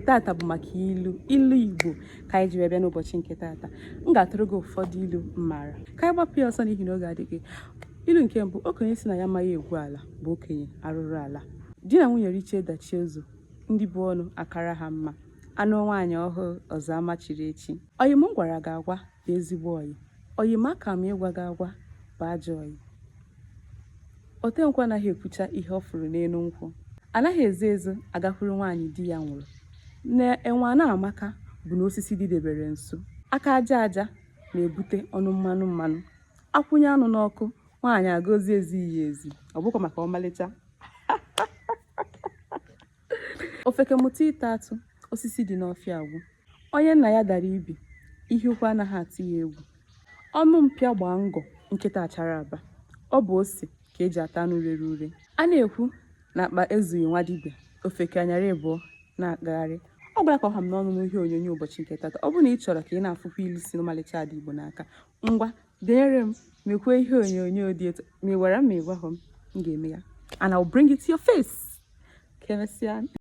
Tata bụ maka ilu Igbo ka anyị ji bịa n'ụbọchị nke tata. M ga-atụrụ gị ụfọdụ ilu mmara ka anyị gbapụ ya ọsọ n'ihi na oge adịghị. Ilu nke mbụ: okenye si na ya amaghị egwu ala bụ okenye arụrụ ala. Di na nwunye richie dachie ụzọ, ndị bụ ọnụ akara ha mma. Anụ nwaanyị ọhụụ ọzọ amachiri echi. Oyi m gwara gị agwa bụ ezigbo oyi. Oyi m aka m ịgwa gị agwa bụ ajọ oyi. Ote nkwụ anaghị ekwucha ihe ọ fụrụ n'elu nkwụ. Anaghị ezo ezo agakwuru nwaanyị di ya nwụrụ. Enwe a na-amaka bụ na osisi dịdebere nso. Aka aja aja na-ebute ọnụ mmanụ mmanụ. Akwụnye anụ n'ọkụ, nwaanyị agọzi ezighi ya ezi. Ọ bụkwa maka ọmalịcha. Ofeke mụta ịta atụ, osisi dị n'ọfịa agwụ. Onye nna ya dara ibi, ihe ukwu anaghị atụ ya egwu. Ọnụ mpịa gbaa ngọ, nkịta achara aba. Ọ bụ ose ka eji ata anụ rere ure. A na-ekwu na akpa ezughị nwa dibịa, ofeke anyara ịbụọ na-agagharị. Ọ gwara ka ọha m n'ọnụ n'ihe onyonyo ụbọchị nke tata. Ọ bụrụ na ị chọrọ ka ị na-afụkwa ilu si n'ọmalịcha ada Igbo n'aka, ngwa deere m mekwuo ihe onyonyo dị etu ma ị gwara m ma ị gwaghọ m ga-eme ya, and I will bring it to your face. Ka emesịa.